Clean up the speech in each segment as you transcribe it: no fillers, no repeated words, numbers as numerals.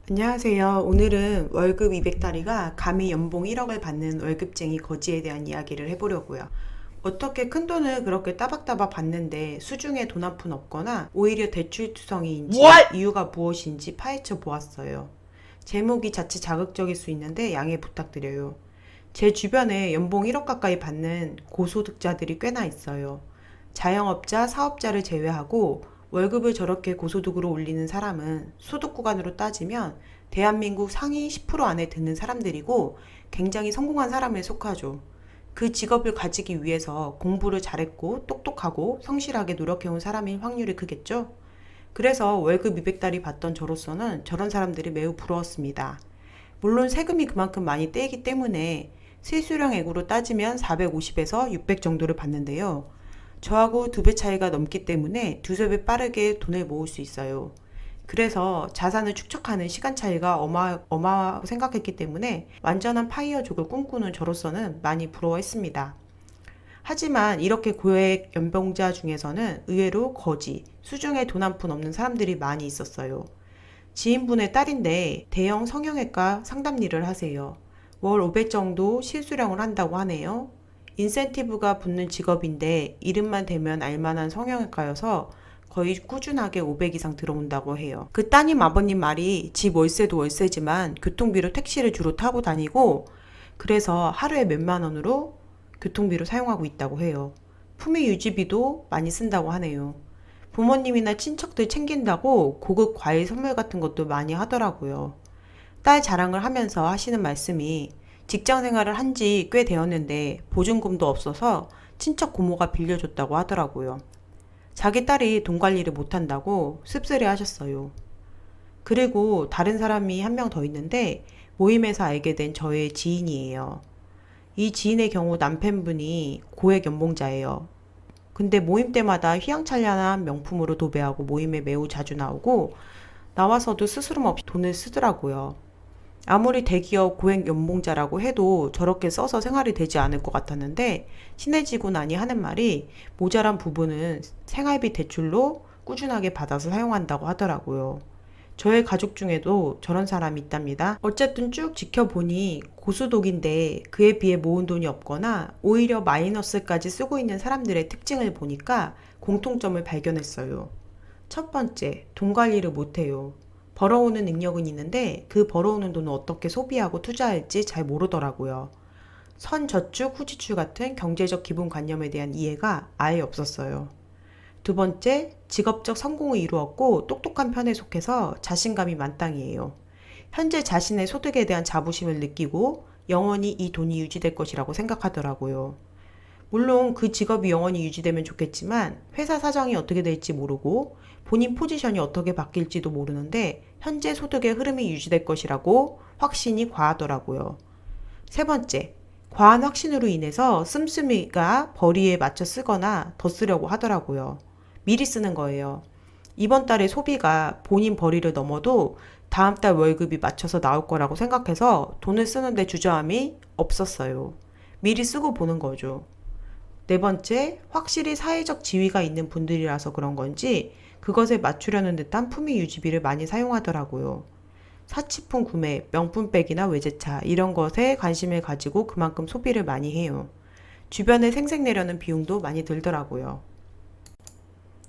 안녕하세요. 오늘은 월급 200달러가 감히 연봉 1억을 받는 월급쟁이 거지에 대한 이야기를 해보려고요. 어떻게 큰돈을 그렇게 따박따박 받는데 수중에 돈 한 푼 없거나 오히려 대출투성이인지 What? 이유가 무엇인지 파헤쳐 보았어요. 제목이 자칫 자극적일 수 있는데 양해 부탁드려요. 제 주변에 연봉 1억 가까이 받는 고소득자들이 꽤나 있어요. 자영업자, 사업자를 제외하고 월급을 저렇게 고소득으로 올리는 사람은 소득 구간으로 따지면 대한민국 상위 10% 안에 드는 사람들이고 굉장히 성공한 사람에 속하죠. 그 직업을 가지기 위해서 공부를 잘했고 똑똑하고 성실하게 노력해온 사람일 확률이 크겠죠? 그래서 월급 200달러 받던 저로서는 저런 사람들이 매우 부러웠습니다. 물론 세금이 그만큼 많이 떼이기 때문에 실수령액으로 따지면 450에서 600 정도를 받는데요. 저하고 2배 차이가 넘기 때문에 두세 배 빠르게 돈을 모을 수 있어요. 그래서 자산을 축적하는 시간 차이가 어마어마하고 생각했기 때문에 완전한 파이어족을 꿈꾸는 저로서는 많이 부러워했습니다. 하지만 이렇게 고액 연봉자 중에서는 의외로 거지, 수중에 돈 한 푼 없는 사람들이 많이 있었어요. 지인분의 딸인데 대형 성형외과 상담 일을 하세요. 월 500 정도 실수령을 한다고 하네요. 인센티브가 붙는 직업인데 이름만 대면 알만한 성형외과여서 거의 꾸준하게 500 이상 들어온다고 해요. 그 따님 아버님 말이 집 월세도 월세지만 교통비로 택시를 주로 타고 다니고 그래서 하루에 몇만 원으로 교통비로 사용하고 있다고 해요. 품위 유지비도 많이 쓴다고 하네요. 부모님이나 친척들 챙긴다고 고급 과일 선물 같은 것도 많이 하더라고요. 딸 자랑을 하면서 하시는 말씀이 직장 생활을 한지 꽤 되었는데 보증금도 없어서 친척 고모가 빌려줬다고 하더라고요. 자기 딸이 돈 관리를 못한다고 씁쓸해 하셨어요. 그리고 다른 사람이 한 명 더 있는데 모임에서 알게 된 저의 지인이에요. 이 지인의 경우 남편분이 고액 연봉자예요. 근데 모임 때마다 휘황찬란한 명품으로 도배하고 모임에 매우 자주 나오고 나와서도 스스럼 없이 돈을 쓰더라고요. 아무리 대기업 고액 연봉자라고 해도 저렇게 써서 생활이 되지 않을 것 같았는데 친해지고 나니 하는 말이 모자란 부분은 생활비 대출로 꾸준하게 받아서 사용한다고 하더라고요. 저의 가족 중에도 저런 사람이 있답니다. 어쨌든 쭉 지켜보니 고수독인데 그에 비해 모은 돈이 없거나 오히려 마이너스까지 쓰고 있는 사람들의 특징을 보니까 공통점을 발견했어요. 첫 번째, 돈 관리를 못해요. 벌어오는 능력은 있는데 그 벌어오는 돈을 어떻게 소비하고 투자할지 잘 모르더라고요. 선저축, 후지출 같은 경제적 기본관념에 대한 이해가 아예 없었어요. 두 번째, 직업적 성공을 이루었고 똑똑한 편에 속해서 자신감이 만땅이에요. 현재 자신의 소득에 대한 자부심을 느끼고 영원히 이 돈이 유지될 것이라고 생각하더라고요. 물론 그 직업이 영원히 유지되면 좋겠지만 회사 사정이 어떻게 될지 모르고 본인 포지션이 어떻게 바뀔지도 모르는데 현재 소득의 흐름이 유지될 것이라고 확신이 과하더라고요. 세 번째, 과한 확신으로 인해서 씀씀이가 벌이에 맞춰 쓰거나 더 쓰려고 하더라고요. 미리 쓰는 거예요. 이번 달의 소비가 본인 벌이를 넘어도 다음 달 월급이 맞춰서 나올 거라고 생각해서 돈을 쓰는데 주저함이 없었어요. 미리 쓰고 보는 거죠. 네 번째, 확실히 사회적 지위가 있는 분들이라서 그런 건지 그것에 맞추려는 듯한 품위 유지비를 많이 사용하더라고요. 사치품 구매, 명품백이나 외제차 이런 것에 관심을 가지고 그만큼 소비를 많이 해요. 주변에 생색내려는 비용도 많이 들더라고요.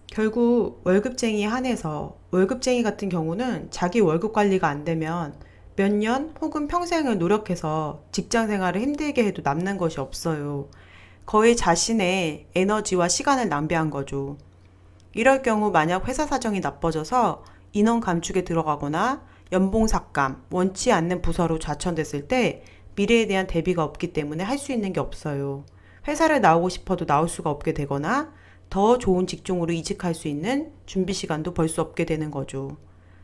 결국 월급쟁이에 한해서 월급쟁이 같은 경우는 자기 월급 관리가 안 되면 몇 년 혹은 평생을 노력해서 직장 생활을 힘들게 해도 남는 것이 없어요. 거의 자신의 에너지와 시간을 낭비한 거죠. 이럴 경우 만약 회사 사정이 나빠져서 인원 감축에 들어가거나 연봉 삭감, 원치 않는 부서로 좌천됐을 때 미래에 대한 대비가 없기 때문에 할 수 있는 게 없어요. 회사를 나오고 싶어도 나올 수가 없게 되거나 더 좋은 직종으로 이직할 수 있는 준비 시간도 벌 수 없게 되는 거죠.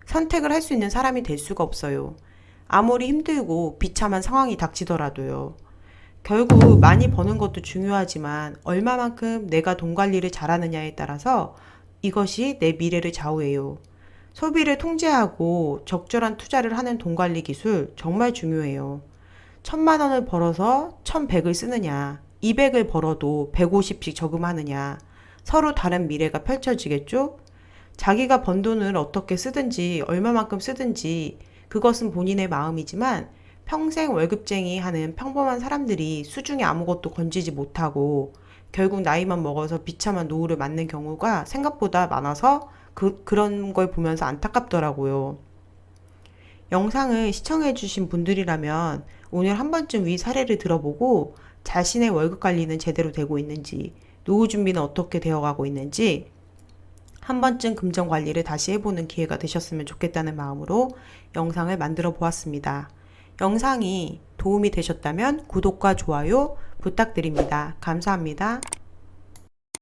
선택을 할 수 있는 사람이 될 수가 없어요. 아무리 힘들고 비참한 상황이 닥치더라도요. 결국 많이 버는 것도 중요하지만 얼마만큼 내가 돈 관리를 잘하느냐에 따라서 이것이 내 미래를 좌우해요. 소비를 통제하고 적절한 투자를 하는 돈 관리 기술 정말 중요해요. 1000만 원을 벌어서 1100을 쓰느냐, 200을 벌어도 150씩 저금하느냐, 서로 다른 미래가 펼쳐지겠죠? 자기가 번 돈을 어떻게 쓰든지, 얼마만큼 쓰든지, 그것은 본인의 마음이지만 평생 월급쟁이 하는 평범한 사람들이 수중에 아무것도 건지지 못하고 결국 나이만 먹어서 비참한 노후를 맞는 경우가 생각보다 많아서 그런 걸 보면서 안타깝더라고요. 영상을 시청해주신 분들이라면 오늘 한 번쯤 위 사례를 들어보고 자신의 월급 관리는 제대로 되고 있는지, 노후 준비는 어떻게 되어가고 있는지 한 번쯤 금전 관리를 다시 해보는 기회가 되셨으면 좋겠다는 마음으로 영상을 만들어 보았습니다. 영상이 도움이 되셨다면 구독과 좋아요 부탁드립니다. 감사합니다.